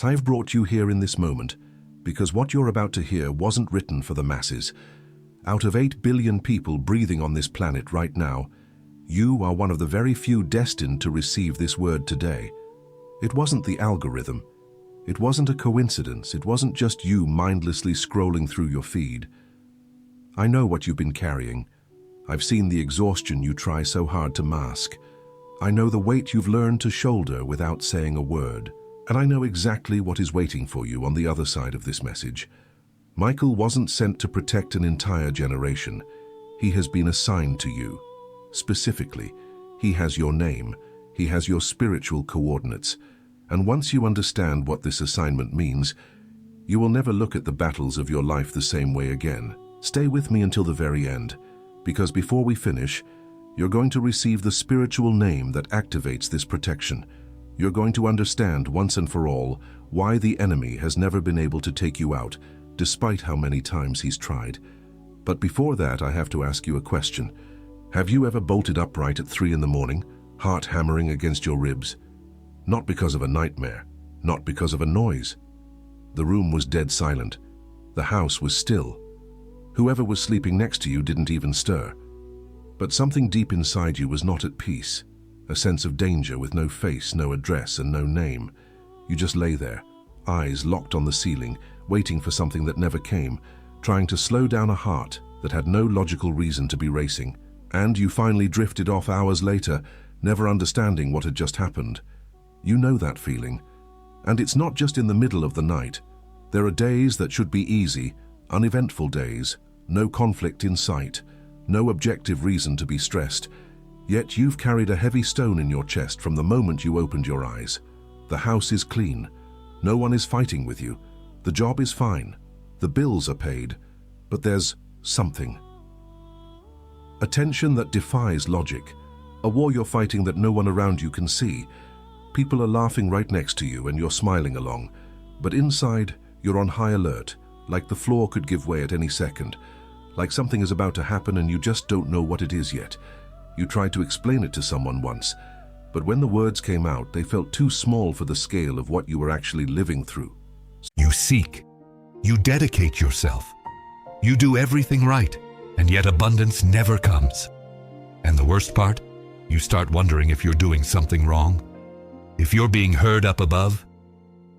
I've brought you here in this moment because what you're about to hear wasn't written for the masses. Out of 8 billion people breathing on this planet right now, you are one of the very few destined to receive this word today. It wasn't the algorithm. It wasn't a coincidence. It wasn't just you mindlessly scrolling through your feed. I know what you've been carrying. I've seen the exhaustion you try so hard to mask. I know the weight you've learned to shoulder without saying a word. And I know exactly what is waiting for you on the other side of this message. Michael wasn't sent to protect an entire generation. He has been assigned to you. Specifically, he has your name. He has your spiritual coordinates. And once you understand what this assignment means, you will never look at the battles of your life the same way again. Stay with me until the very end, because before we finish, you're going to receive the spiritual name that activates this protection. You're going to understand once and for all why the enemy has never been able to take you out, despite how many times he's tried. But before that, I have to ask you a question. Have you ever bolted upright at 3 in the morning, heart hammering against your ribs? Not because of a nightmare, not because of a noise. The room was dead silent. The house was still. Whoever was sleeping next to you didn't even stir. But something deep inside you was not at peace. A sense of danger with no face, no address, and no name. You just lay there, eyes locked on the ceiling, waiting for something that never came, trying to slow down a heart that had no logical reason to be racing. And you finally drifted off hours later, never understanding what had just happened. You know that feeling. And it's not just in the middle of the night. There are days that should be easy, uneventful days, no conflict in sight, no objective reason to be stressed. Yet you've carried a heavy stone in your chest from the moment you opened your eyes. The house is clean. No one is fighting with you. The job is fine. The bills are paid. But there's something. A tension that defies logic. A war you're fighting that no one around you can see. People are laughing right next to you and you're smiling along. But inside, you're on high alert, like the floor could give way at any second. Like something is about to happen and you just don't know what it is yet. You tried to explain it to someone once, but when the words came out, they felt too small for the scale of what you were actually living through. You seek. You dedicate yourself. You do everything right, and yet abundance never comes. And the worst part? You start wondering if you're doing something wrong, if you're being heard up above,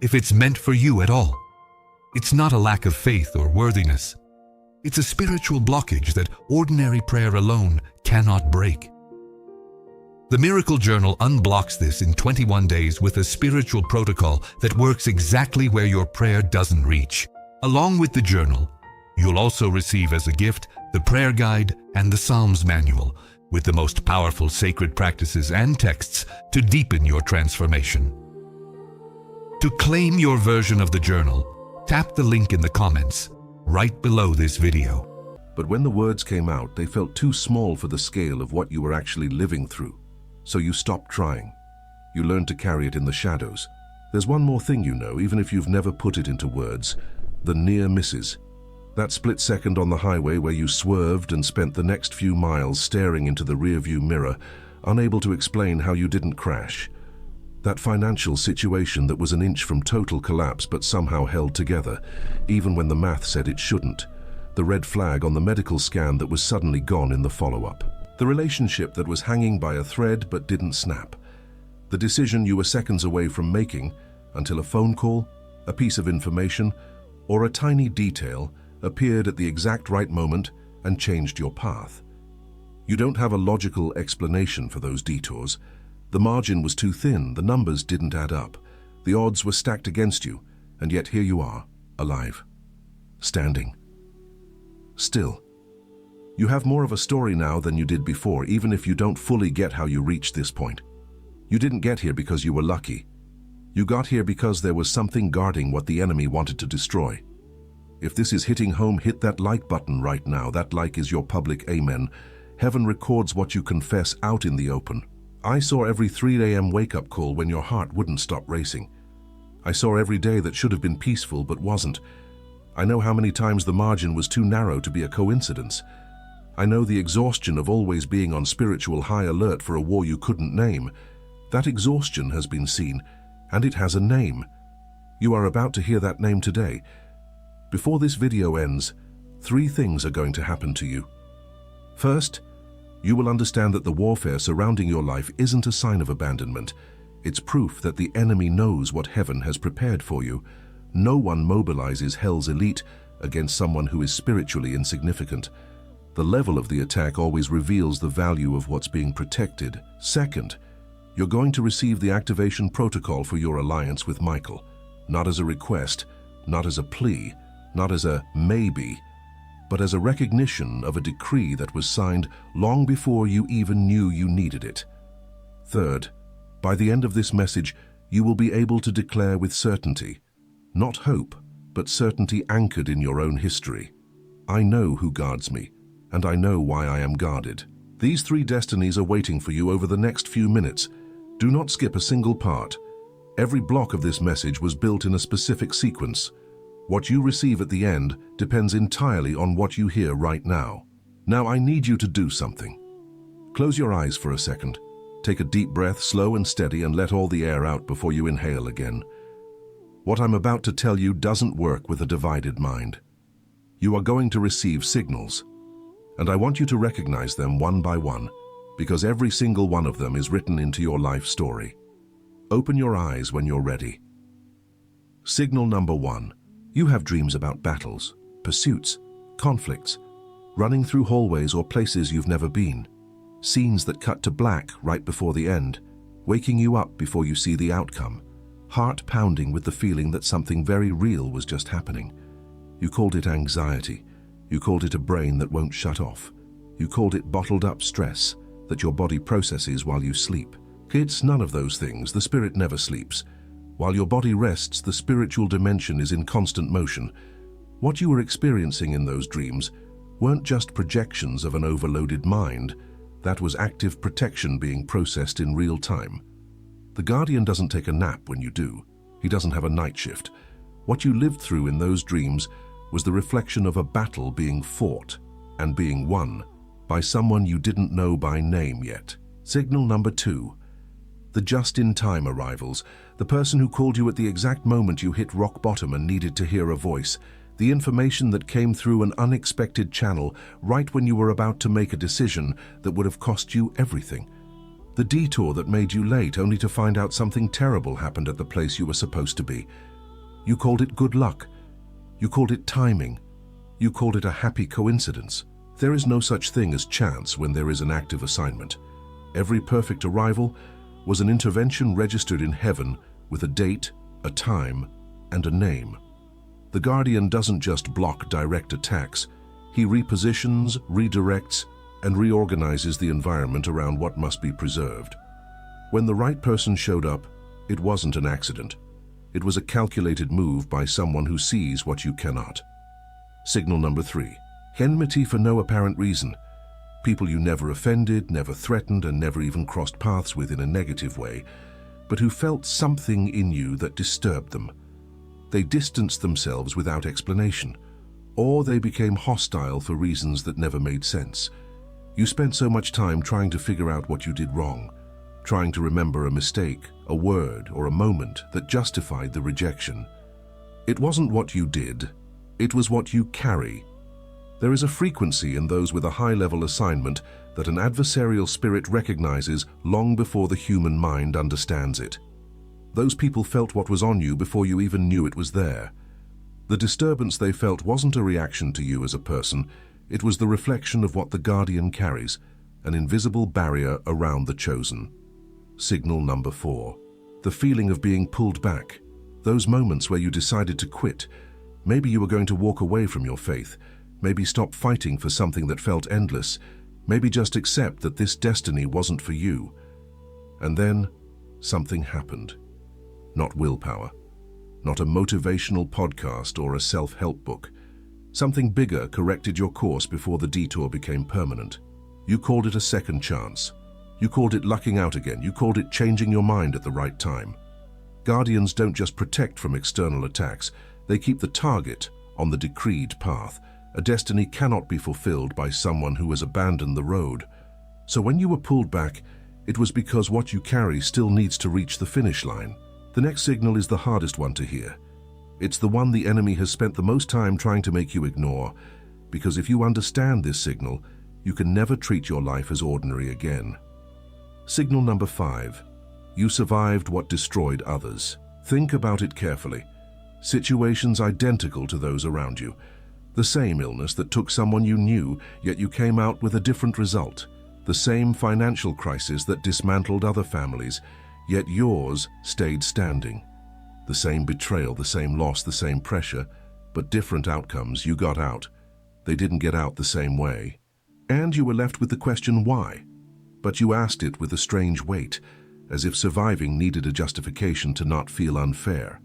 if it's meant for you at all. It's not a lack of faith or worthiness. It's a spiritual blockage that ordinary prayer alone cannot break. The Miracle Journal unblocks this in 21 days with a spiritual protocol that works exactly where your prayer doesn't reach. Along with the journal, you'll also receive as a gift the prayer guide and the Psalms manual with the most powerful sacred practices and texts to deepen your transformation. To claim your version of the journal, tap the link in the comments right below this video. But when the words came out, they felt too small for the scale of what you were actually living through. So you stopped trying. You learned to carry it in the shadows. There's one more thing you know, even if you've never put it into words. The near misses. That split second on the highway where you swerved and spent the next few miles staring into the rearview mirror, unable to explain how you didn't crash. That financial situation that was an inch from total collapse but somehow held together, even when the math said it shouldn't. The red flag on the medical scan that was suddenly gone in the follow-up. The relationship that was hanging by a thread but didn't snap. The decision you were seconds away from making until a phone call, a piece of information, or a tiny detail appeared at the exact right moment and changed your path. You don't have a logical explanation for those detours. The margin was too thin, the numbers didn't add up. The odds were stacked against you, and yet here you are, alive, standing, still. You have more of a story now than you did before, even if you don't fully get how you reached this point. You didn't get here because you were lucky. You got here because there was something guarding what the enemy wanted to destroy. If this is hitting home, hit that like button right now. That like is your public amen. Heaven records what you confess out in the open. I saw every 3 a.m. wake-up call when your heart wouldn't stop racing. I saw every day that should have been peaceful but wasn't. I know how many times the margin was too narrow to be a coincidence. I know the exhaustion of always being on spiritual high alert for a war you couldn't name. That exhaustion has been seen, and it has a name. You are about to hear that name today. Before this video ends, 3 things are going to happen to you. First, you will understand that the warfare surrounding your life isn't a sign of abandonment. It's proof that the enemy knows what heaven has prepared for you. No one mobilizes hell's elite against someone who is spiritually insignificant. The level of the attack always reveals the value of what's being protected. Second, you're going to receive the activation protocol for your alliance with Michael. Not as a request, not as a plea, not as a maybe, but as a recognition of a decree that was signed long before you even knew you needed it. Third, by the end of this message, you will be able to declare with certainty, not hope, but certainty anchored in your own history. I know who guards me, and I know why I am guarded. These 3 destinies are waiting for you over the next few minutes. Do not skip a single part. Every block of this message was built in a specific sequence. What you receive at the end depends entirely on what you hear right now. Now I need you to do something. Close your eyes for a second. Take a deep breath, slow and steady, and let all the air out before you inhale again. What I'm about to tell you doesn't work with a divided mind. You are going to receive signals, and I want you to recognize them one by one, because every single one of them is written into your life story. Open your eyes when you're ready. Signal number 1. You have dreams about battles, pursuits, conflicts, running through hallways or places you've never been, scenes that cut to black right before the end, waking you up before you see the outcome, heart pounding with the feeling that something very real was just happening. You called it anxiety. You called it a brain that won't shut off. You called it bottled up stress that your body processes while you sleep. It's none of those things. The spirit never sleeps. While your body rests, the spiritual dimension is in constant motion. What you were experiencing in those dreams weren't just projections of an overloaded mind. That was active protection being processed in real time. The Guardian doesn't take a nap when you do. He doesn't have a night shift. What you lived through in those dreams was the reflection of a battle being fought and being won by someone you didn't know by name yet. Signal number 2. The just-in-time arrivals, the person who called you at the exact moment you hit rock bottom and needed to hear a voice, the information that came through an unexpected channel right when you were about to make a decision that would have cost you everything. The detour that made you late only to find out something terrible happened at the place you were supposed to be. You called it good luck. You called it timing. You called it a happy coincidence. There is no such thing as chance when there is an active assignment. Every perfect arrival was an intervention registered in heaven with a date, a time, and a name. The Guardian doesn't just block direct attacks. He repositions, redirects, and reorganizes the environment around what must be preserved. When the right person showed up, it wasn't an accident. It was a calculated move by someone who sees what you cannot. Signal number 3. Enmity for no apparent reason. People you never offended, never threatened, and never even crossed paths with in a negative way, but who felt something in you that disturbed them. They distanced themselves without explanation, or they became hostile for reasons that never made sense. You spent so much time trying to figure out what you did wrong, trying to remember a mistake, a word, or a moment that justified the rejection. It wasn't what you did, it was what you carry. There is a frequency in those with a high-level assignment that an adversarial spirit recognizes long before the human mind understands it. Those people felt what was on you before you even knew it was there. The disturbance they felt wasn't a reaction to you as a person, it was the reflection of what the Guardian carries, an invisible barrier around the chosen. Signal number 4. The feeling of being pulled back. Those moments where you decided to quit. Maybe you were going to walk away from your faith. Maybe stop fighting for something that felt endless. Maybe just accept that this destiny wasn't for you. And then, something happened. Not willpower. Not a motivational podcast or a self-help book. Something bigger corrected your course before the detour became permanent. You called it a second chance. You called it lucking out again. You called it changing your mind at the right time. Guardians don't just protect from external attacks. They keep the target on the decreed path. A destiny cannot be fulfilled by someone who has abandoned the road. So when you were pulled back, it was because what you carry still needs to reach the finish line. The next signal is the hardest one to hear. It's the one the enemy has spent the most time trying to make you ignore, because if you understand this signal, you can never treat your life as ordinary again. Signal number 5. You survived what destroyed others. Think about it carefully. Situations identical to those around you. The same illness that took someone you knew, yet you came out with a different result. The same financial crisis that dismantled other families, yet yours stayed standing. The same betrayal, the same loss, the same pressure, but different outcomes. You got out. They didn't get out the same way. And you were left with the question why. But you asked it with a strange weight, as if surviving needed a justification to not feel unfair.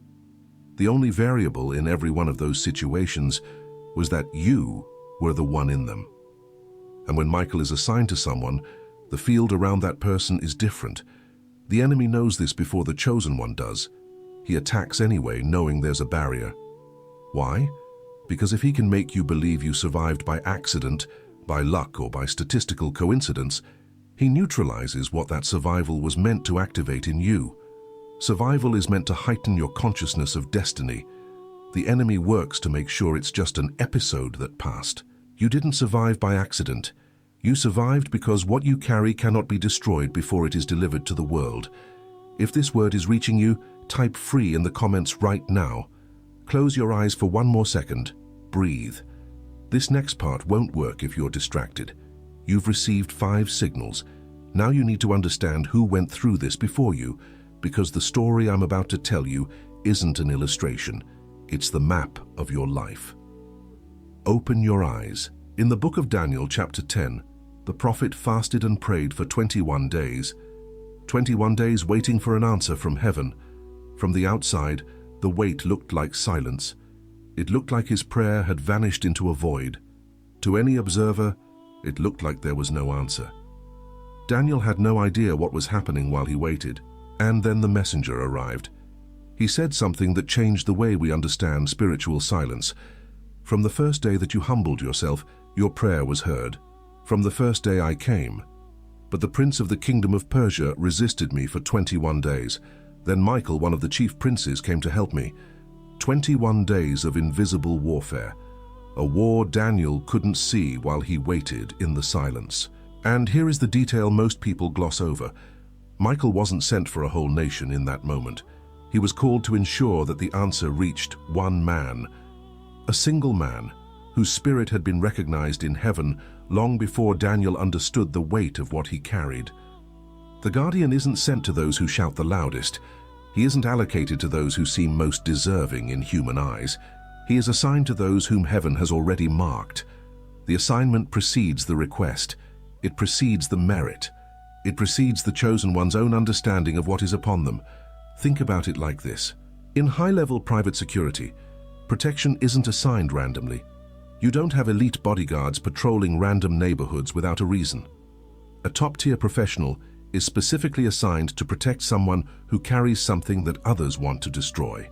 The only variable in every one of those situations was that you were the one in them. And when Michael is assigned to someone, the field around that person is different. The enemy knows this before the chosen one does. He attacks anyway, knowing there's a barrier. Why? Because if he can make you believe you survived by accident, by luck, or by statistical coincidence, he neutralizes what that survival was meant to activate in you. Survival is meant to heighten your consciousness of destiny. The enemy works to make sure it's just an episode that passed. You didn't survive by accident. You survived because what you carry cannot be destroyed before it is delivered to the world. If this word is reaching you, type free in the comments right now. Close your eyes for one more second. Breathe. This next part won't work if you're distracted. You've received 5 signals. Now you need to understand who went through this before you, because the story I'm about to tell you isn't an illustration. It's the map of your life. Open your eyes. In the book of Daniel, chapter 10, the prophet fasted and prayed for 21 days. 21 days waiting for an answer from heaven. From the outside, the wait looked like silence. It looked like his prayer had vanished into a void. To any observer, it looked like there was no answer. Daniel had no idea what was happening while he waited, and then the messenger arrived. He said something that changed the way we understand spiritual silence. From the first day that you humbled yourself, your prayer was heard. From the first day I came. But the prince of the kingdom of Persia resisted me for 21 days. Then Michael, one of the chief princes, came to help me. 21 days of invisible warfare. A war Daniel couldn't see while he waited in the silence. And here is the detail most people gloss over. Michael wasn't sent for a whole nation in that moment. He was called to ensure that the answer reached one man. A single man, whose spirit had been recognized in heaven long before Daniel understood the weight of what he carried. The guardian isn't sent to those who shout the loudest. He isn't allocated to those who seem most deserving in human eyes. He is assigned to those whom heaven has already marked. The assignment precedes the request. It precedes the merit. It precedes the chosen one's own understanding of what is upon them. Think about it like this. In high-level private security, protection isn't assigned randomly. You don't have elite bodyguards patrolling random neighborhoods without a reason. A top-tier professional is specifically assigned to protect someone who carries something that others want to destroy.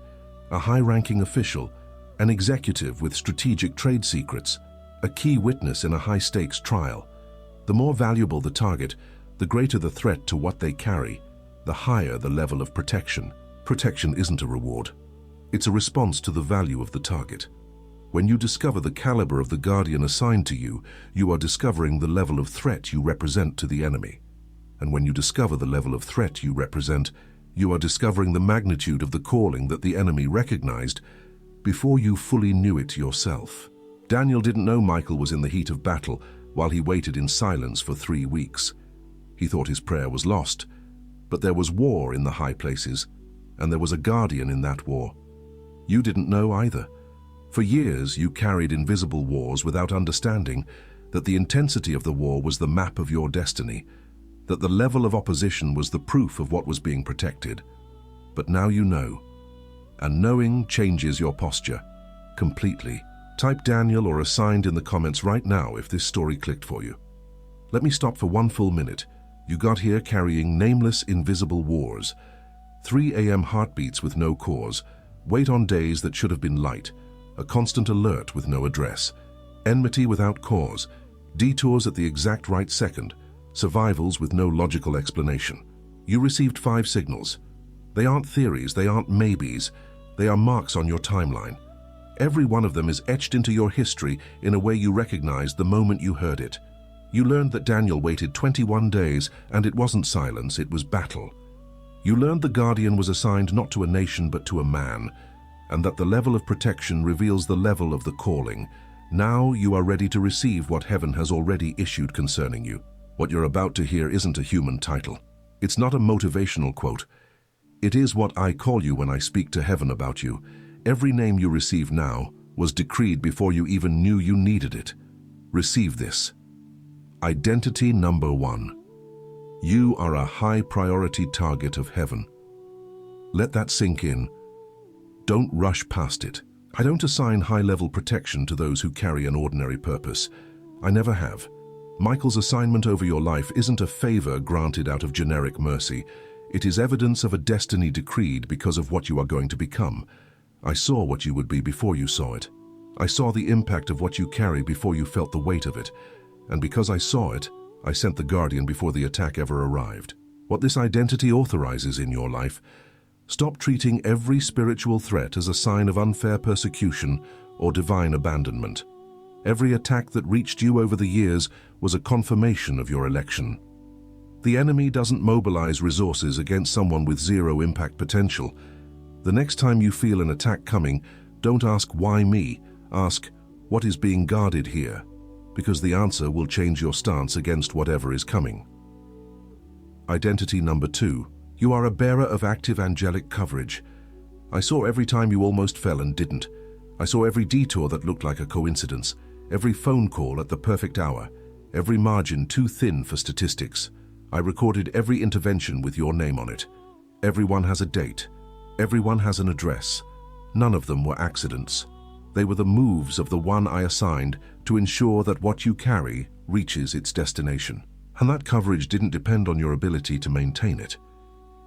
A high-ranking official, an executive with strategic trade secrets, a key witness in a high-stakes trial. The more valuable the target, the greater the threat to what they carry, the higher the level of protection. Protection isn't a reward. It's a response to the value of the target. When you discover the caliber of the guardian assigned to you, you are discovering the level of threat you represent to the enemy. And when you discover the level of threat you represent, you are discovering the magnitude of the calling that the enemy recognized before you fully knew it yourself. Daniel didn't know Michael was in the heat of battle while he waited in silence for 3 weeks. He thought his prayer was lost, but there was war in the high places, and there was a guardian in that war. You didn't know either. For years, you carried invisible wars without understanding that the intensity of the war was the map of your destiny, that the level of opposition was the proof of what was being protected. But now you know, and knowing changes your posture completely. Type Daniel or assigned in the comments right now if this story clicked for you. Let me stop for 1 full minute. You got here carrying nameless invisible wars, 3 a.m. heartbeats with no cause, wait on days that should have been light, a constant alert with no address, enmity without cause, detours at the exact right second, survivals with no logical explanation. You received 5 signals. They aren't theories, they aren't maybes. They are marks on your timeline. Every one of them is etched into your history in a way you recognize the moment you heard it. You learned that Daniel waited 21 days, and it wasn't silence, it was battle. You learned the guardian was assigned not to a nation but to a man, and that the level of protection reveals the level of the calling. Now you are ready to receive what heaven has already issued concerning you. What you're about to hear isn't a human title. It's not a motivational quote. It is what I call you when I speak to heaven about you. Every name you receive now was decreed before you even knew you needed it. Receive this. Identity number 1. You are a high priority target of heaven. Let that sink in. Don't rush past it. I don't assign high-level protection to those who carry an ordinary purpose. I never have. Michael's assignment over your life isn't a favor granted out of generic mercy. It is evidence of a destiny decreed because of what you are going to become. I saw what you would be before you saw it. I saw the impact of what you carry before you felt the weight of it. And because I saw it, I sent the guardian before the attack ever arrived. What this identity authorizes in your life: stop treating every spiritual threat as a sign of unfair persecution or divine abandonment. Every attack that reached you over the years was a confirmation of your election. The enemy doesn't mobilize resources against someone with zero impact potential. The next time you feel an attack coming, don't ask, "Why me?" Ask, "What is being guarded here?" Because the answer will change your stance against whatever is coming. Identity number 2. You are a bearer of active angelic coverage. I saw every time you almost fell and didn't. I saw every detour that looked like a coincidence, every phone call at the perfect hour, every margin too thin for statistics. I recorded every intervention with your name on it. Everyone has a date. Everyone has an address. None of them were accidents. They were the moves of the one I assigned to ensure that what you carry reaches its destination. And that coverage didn't depend on your ability to maintain it.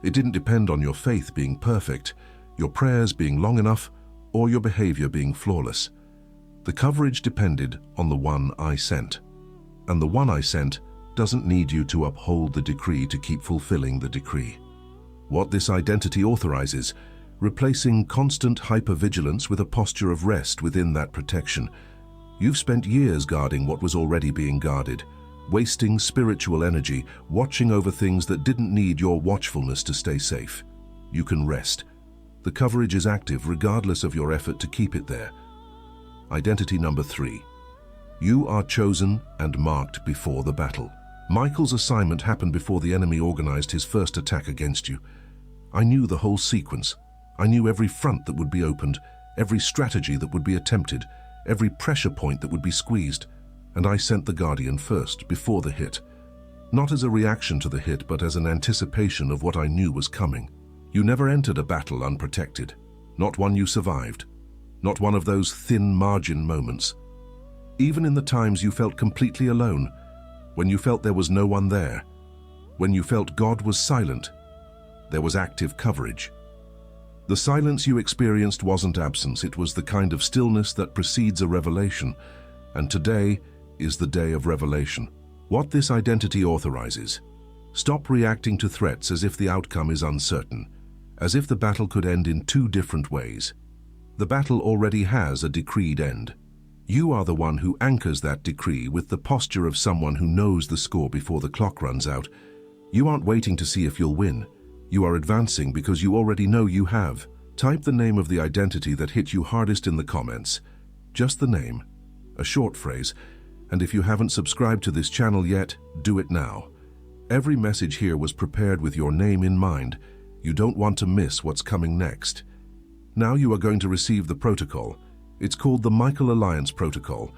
It didn't depend on your faith being perfect, your prayers being long enough, or your behavior being flawless. The coverage depended on the one I sent. And the one I sent doesn't need you to uphold the decree to keep fulfilling the decree. What this identity authorizes: replacing constant hypervigilance with a posture of rest within that protection. You've spent years guarding what was already being guarded, wasting spiritual energy, watching over things that didn't need your watchfulness to stay safe. You can rest. The coverage is active regardless of your effort to keep it there. Identity number 3. You are chosen and marked before the battle. Michael's assignment happened before the enemy organized his first attack against you. I knew the whole sequence. I knew every front that would be opened, every strategy that would be attempted, every pressure point that would be squeezed. And I sent the guardian first, before the hit. Not as a reaction to the hit, but as an anticipation of what I knew was coming. You never entered a battle unprotected. Not one you survived. Not one of those thin margin moments. Even in the times you felt completely alone, when you felt there was no one there, when you felt God was silent, there was active coverage. The silence you experienced wasn't absence, it was the kind of stillness that precedes a revelation. And today is the day of revelation. What this identity authorizes: stop reacting to threats as if the outcome is uncertain, as if the battle could end in 2 different ways. The battle already has a decreed end. You are the one who anchors that decree with the posture of someone who knows the score before the clock runs out. You aren't waiting to see if you'll win. You are advancing because you already know you have. Type the name of the identity that hit you hardest in the comments. Just the name, a short phrase, and if you haven't subscribed to this channel yet, do it now. Every message here was prepared with your name in mind. You don't want to miss what's coming next. Now you are going to receive the protocol. It's called the Michael Alliance Protocol.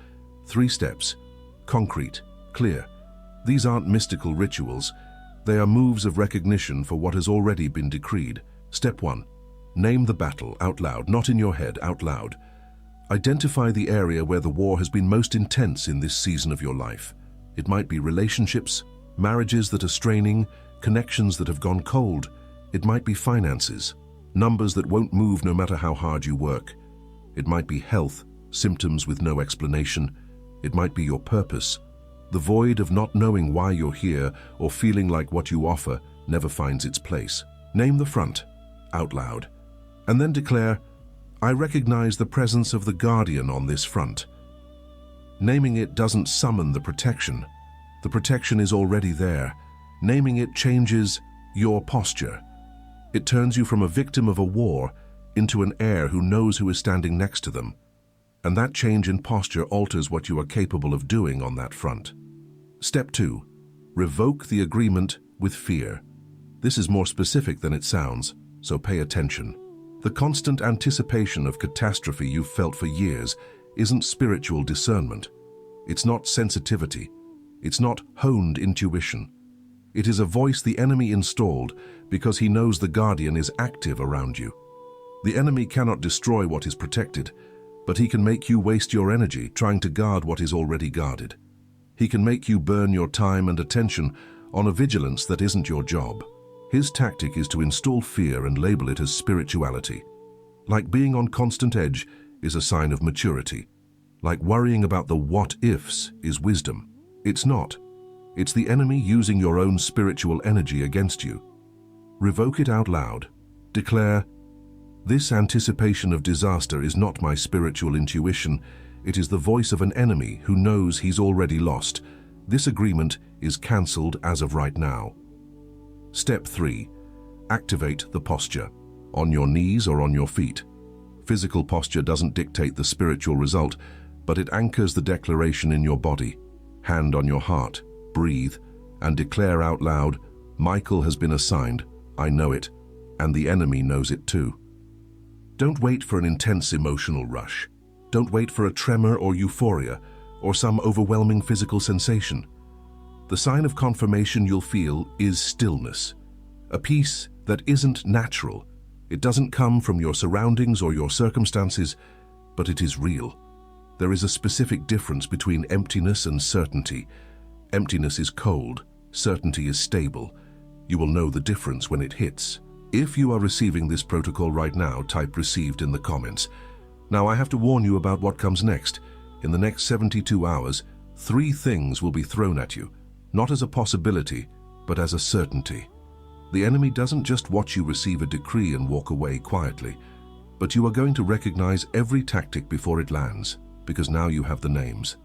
3 steps. Concrete. Clear. These aren't mystical rituals. They are moves of recognition for what has already been decreed. Step 1. Name the battle out loud, not in your head, out loud. Identify the area where the war has been most intense in this season of your life. It might be relationships, marriages that are straining, connections that have gone cold. It might be finances, numbers that won't move no matter how hard you work. It might be health, symptoms with no explanation. It might be your purpose, the void of not knowing why you're here or feeling like what you offer never finds its place. Name the front, out loud, and then declare, I recognize the presence of the guardian on this front. Naming it doesn't summon the protection. The protection is already there. Naming it changes your posture. It turns you from a victim of a war into an heir who knows who is standing next to them. And that change in posture alters what you are capable of doing on that front. Step 2. Revoke the agreement with fear. This is more specific than it sounds, so pay attention. The constant anticipation of catastrophe you've felt for years isn't spiritual discernment. It's not sensitivity. It's not honed intuition. It is a voice the enemy installed because he knows the guardian is active around you. The enemy cannot destroy what is protected, but he can make you waste your energy trying to guard what is already guarded. He can make you burn your time and attention on a vigilance that isn't your job. His tactic is to install fear and label it as spirituality. Like being on constant edge is a sign of maturity. Like worrying about the what-ifs is wisdom. It's not. It's the enemy using your own spiritual energy against you. Revoke it out loud. Declare, "This anticipation of disaster is not my spiritual intuition. It is the voice of an enemy who knows he's already lost. This agreement is cancelled as of right now." Step 3. Activate the posture. On your knees or on your feet. Physical posture doesn't dictate the spiritual result, but it anchors the declaration in your body. Hand on your heart, breathe, and declare out loud, "Michael has been assigned, I know it, and the enemy knows it too." Don't wait for an intense emotional rush. Don't wait for a tremor or euphoria, or some overwhelming physical sensation. The sign of confirmation you'll feel is stillness, a peace that isn't natural. It doesn't come from your surroundings or your circumstances, but it is real. There is a specific difference between emptiness and certainty. Emptiness is cold, certainty is stable. You will know the difference when it hits. If you are receiving this protocol right now, type "received" in the comments. Now I have to warn you about what comes next. In the next 72 hours, 3 things will be thrown at you, not as a possibility, but as a certainty. The enemy doesn't just watch you receive a decree and walk away quietly, but you are going to recognize every tactic before it lands, because now you have the names.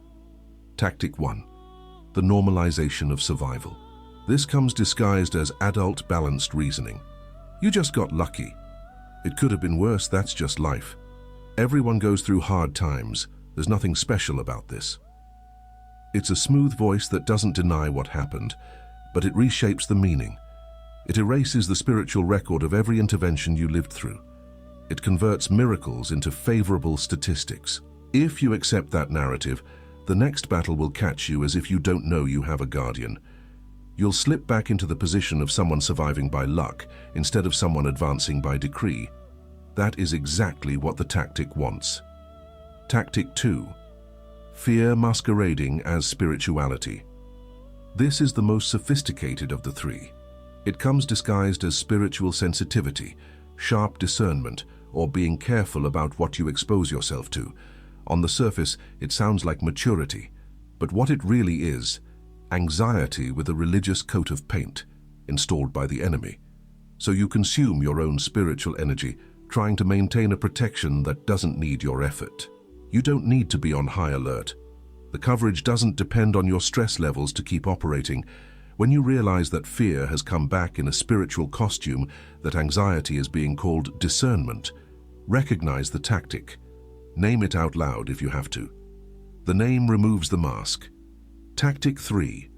Tactic 1. The normalization of survival. This comes disguised as adult balanced reasoning. You just got lucky. It could have been worse, that's just life. Everyone goes through hard times. There's nothing special about this. It's a smooth voice that doesn't deny what happened, but it reshapes the meaning. It erases the spiritual record of every intervention you lived through. It converts miracles into favorable statistics. If you accept that narrative, the next battle will catch you as if you don't know you have a guardian. You'll slip back into the position of someone surviving by luck instead of someone advancing by decree. That is exactly what the tactic wants. Tactic 2. Fear masquerading as spirituality. This is the most sophisticated of the 3. It comes disguised as spiritual sensitivity, sharp discernment, or being careful about what you expose yourself to. On the surface, it sounds like maturity, but what it really is, anxiety with a religious coat of paint, installed by the enemy. So you consume your own spiritual energy, trying to maintain a protection that doesn't need your effort. You don't need to be on high alert. The coverage doesn't depend on your stress levels to keep operating. When you realize that fear has come back in a spiritual costume, that anxiety is being called discernment, recognize the tactic. Name it out loud if you have to. The name removes the mask. Tactic 3.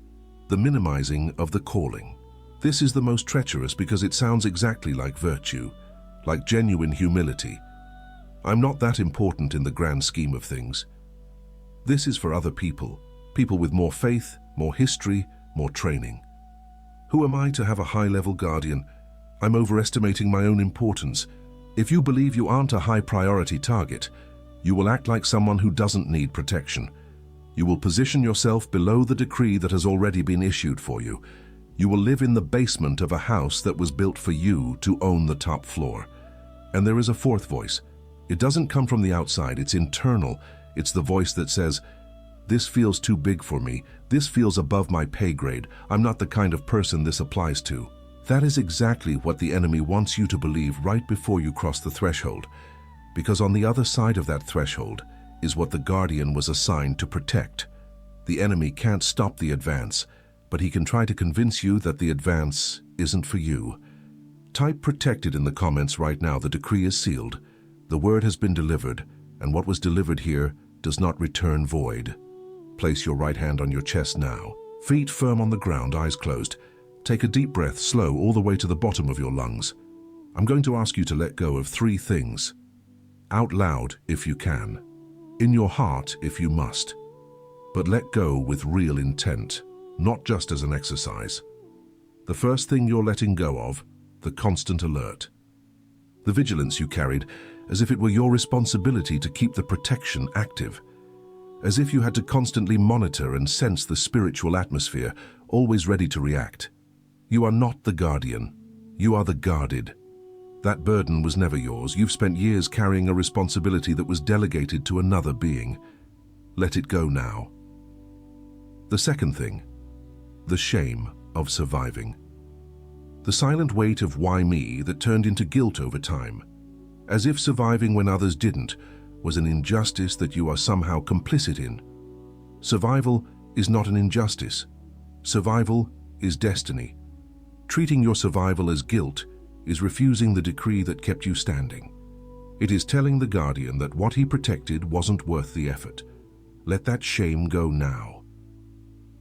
The minimizing of the calling. This is the most treacherous because it sounds exactly like virtue, like genuine humility. I'm not that important in the grand scheme of things. This is for other people, people with more faith, more history, more training. Who am I to have a high-level guardian? I'm overestimating my own importance. If you believe you aren't a high-priority target, you will act like someone who doesn't need protection. You will position yourself below the decree that has already been issued for you. You will live in the basement of a house that was built for you to own the top floor. And there is a 4th voice. It doesn't come from the outside, it's internal. It's the voice that says, "This feels too big for me. This feels above my pay grade. I'm not the kind of person this applies to." That is exactly what the enemy wants you to believe right before you cross the threshold. because on the other side of that threshold is what the Guardian was assigned to protect. The enemy can't stop the advance, but he can try to convince you that the advance isn't for you. Type protected in the comments right now. The decree is sealed. The word has been delivered, and what was delivered here does not return void. Place your right hand on your chest now. Feet firm on the ground, eyes closed. Take a deep breath, slow, all the way to the bottom of your lungs. I'm going to ask you to let go of 3 things. Out loud, if you can. In your heart, if you must. But let go with real intent, not just as an exercise. The first thing you're letting go of, the constant alert. The vigilance you carried, as if it were your responsibility to keep the protection active. As if you had to constantly monitor and sense the spiritual atmosphere, always ready to react. You are not the guardian. You are the guarded. That burden was never yours. You've spent years carrying a responsibility that was delegated to another being. Let it go now. The second thing, the shame of surviving. The silent weight of why me that turned into guilt over time. As if surviving when others didn't was an injustice that you are somehow complicit in. Survival is not an injustice. Survival is destiny. Treating your survival as guilt is refusing the decree that kept you standing. It is telling the Guardian that what he protected wasn't worth the effort. Let that shame go now.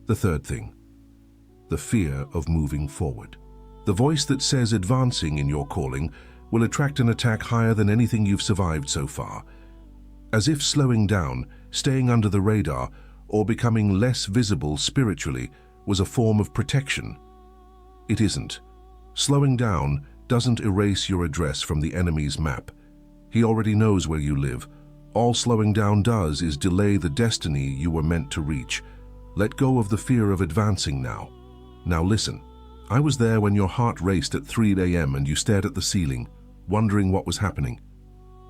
The third thing, the fear of moving forward. The voice that says advancing in your calling will attract an attack higher than anything you've survived so far. As if slowing down, staying under the radar, or becoming less visible spiritually was a form of protection. It isn't. Slowing down doesn't erase your address from the enemy's map. He already knows where you live. All slowing down does is delay the destiny you were meant to reach. Let go of the fear of advancing now. Now listen. I was there when your heart raced at 3 a.m. and you stared at the ceiling, wondering what was happening.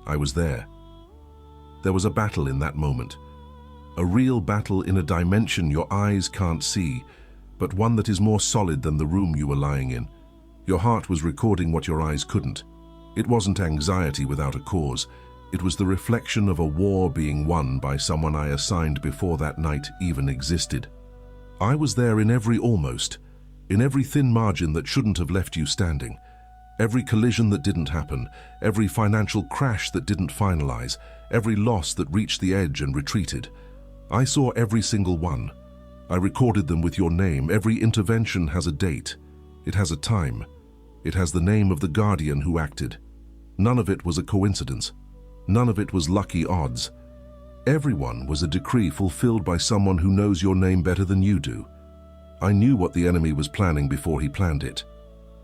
I was there. There was a battle in that moment. A real battle in a dimension your eyes can't see, but one that is more solid than the room you were lying in. Your heart was recording what your eyes couldn't. It wasn't anxiety without a cause. It was the reflection of a war being won by someone I assigned before that night even existed. I was there in every almost, in every thin margin that shouldn't have left you standing, every collision that didn't happen, every financial crash that didn't finalize, every loss that reached the edge and retreated. I saw every single one. I recorded them with your name. Every intervention has a date. It has a time. It has the name of the Guardian who acted. None of it was a coincidence. None of it was lucky odds. Everyone was a decree fulfilled by someone who knows your name better than you do. I knew what the enemy was planning before he planned it.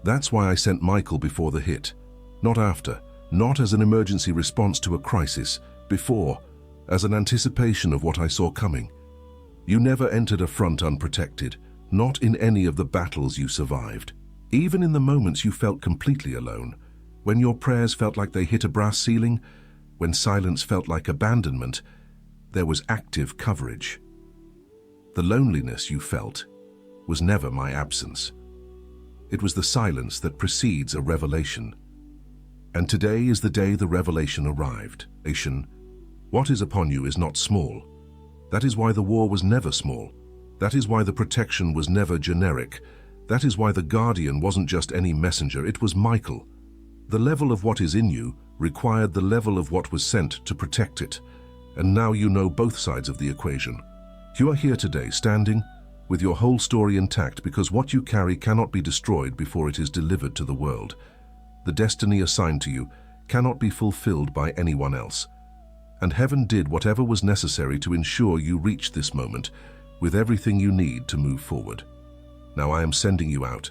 That's why I sent Michael before the hit. Not after, not as an emergency response to a crisis, before, as an anticipation of what I saw coming. You never entered a front unprotected, not in any of the battles you survived. Even in the moments you felt completely alone, when your prayers felt like they hit a brass ceiling, when silence felt like abandonment, there was active coverage. The loneliness you felt was never my absence. It was the silence that precedes a revelation. And today is the day the revelation arrived. What is upon you is not small. That is why the war was never small. That is why the protection was never generic. That is why the Guardian wasn't just any messenger, it was Michael. The level of what is in you required the level of what was sent to protect it. And now you know both sides of the equation. You are here today, standing, with your whole story intact, because what you carry cannot be destroyed before it is delivered to the world. The destiny assigned to you cannot be fulfilled by anyone else. And heaven did whatever was necessary to ensure you reach this moment with everything you need to move forward. Now I am sending you out,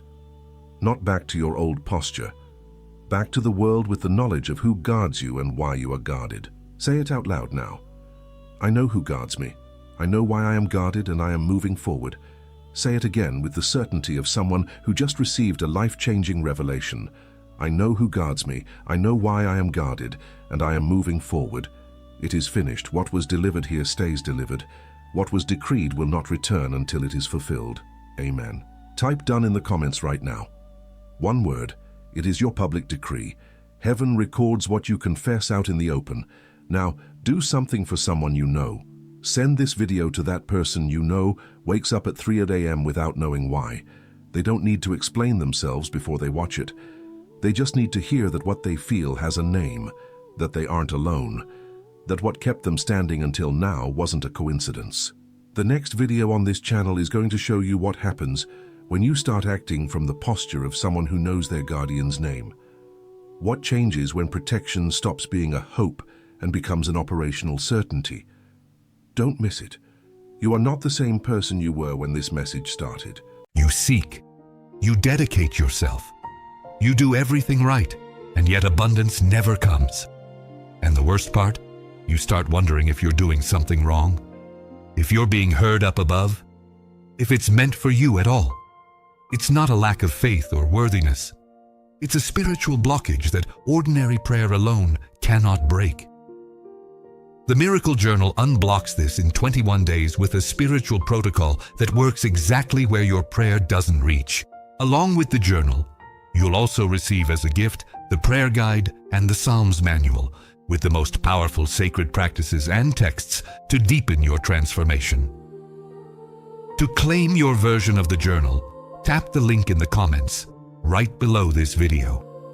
not back to your old posture, back to the world with the knowledge of who guards you and why you are guarded. Say it out loud now. I know who guards me. I know why I am guarded and I am moving forward. Say it again with the certainty of someone who just received a life-changing revelation. I know who guards me. I know why I am guarded and I am moving forward. It is finished. What was delivered here stays delivered. What was decreed will not return until it is fulfilled. Amen. Type done in the comments right now. One word. It is your public decree. Heaven records what you confess out in the open. Now, do something for someone you know. Send this video to that person you know wakes up at 3 a.m. without knowing why. They don't need to explain themselves before they watch it. They just need to hear that what they feel has a name, that they aren't alone, that what kept them standing until now wasn't a coincidence. The next video on this channel is going to show you what happens when you start acting from the posture of someone who knows their guardian's name. What changes when protection stops being a hope and becomes an operational certainty? Don't miss it. You are not the same person you were when this message started. You seek. You dedicate yourself. You do everything right, and yet abundance never comes. And the worst part? You start wondering if you're doing something wrong, if you're being heard up above, if it's meant for you at all. It's not a lack of faith or worthiness. It's a spiritual blockage that ordinary prayer alone cannot break. The Miracle Journal unblocks this in 21 days with a spiritual protocol that works exactly where your prayer doesn't reach. Along with the journal, you'll also receive as a gift the prayer guide and the Psalms manual with the most powerful sacred practices and texts to deepen your transformation. To claim your version of the journal, tap the link in the comments right below this video.